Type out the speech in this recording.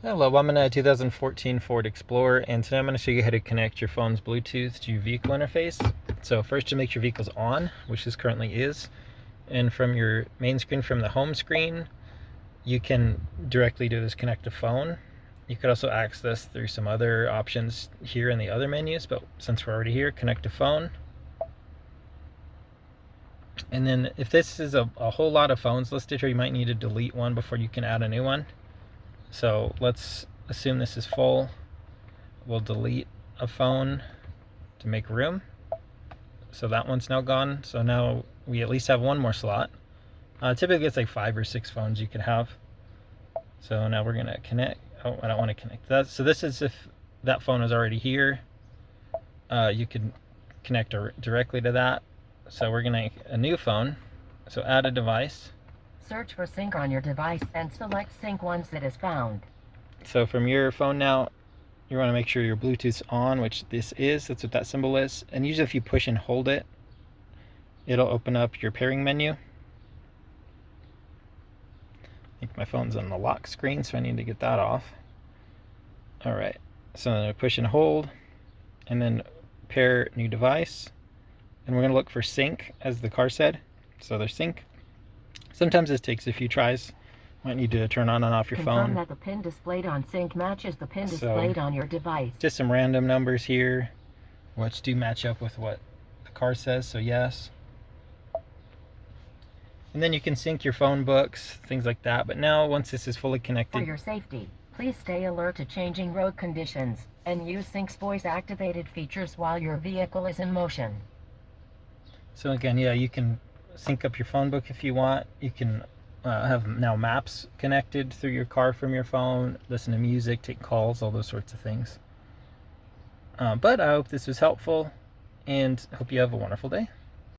Hello, I'm in a 2014 Ford Explorer, and today I'm going to show you how to connect your phone's Bluetooth to your vehicle interface. So first, to make sure your vehicle's on, which this currently is, and from your main screen, from the home screen, you can directly do this connect to phone. You could also access through some other options here in the other menus, but since we're already here, connect to phone. And then if this is a whole lot of phones listed here, you might need to delete one before you can add a new one. So let's assume this is full. We'll delete a phone to make room. So that one's now gone. So now we at least have one more slot. Typically it's like 5 or 6 phones you could have. So now we're gonna connect. Oh, I don't want to connect that. So this is if that phone is already here. You can connect directly to that. So we're gonna a new phone. So add a device. Search for sync on your device and select sync once it is found. So from your phone now, you want to make sure your Bluetooth's on, which this is. That's what that symbol is. And usually if you push and hold it, it'll open up your pairing menu. I think my phone's on the lock screen, so I need to get that off. Alright, so I'm going to push and hold, and then pair new device. And we're going to look for sync, as the car said. So there's sync. Sometimes this takes a few tries. Might need to turn on and off your phone. Confirm that the pin displayed on sync matches the pin displayed on your device. Just some random numbers here, which do match up with what the car says, so yes. And then you can sync your phone books, things like that. But now, once this is fully connected... For your safety, please stay alert to changing road conditions, and use Sync's voice-activated features while your vehicle is in motion. So again, yeah, you can sync up your phone book if you want. You can have now maps connected through your car from your phone, listen to music, take calls, all those sorts of things. But I hope this was helpful, and hope you have a wonderful day.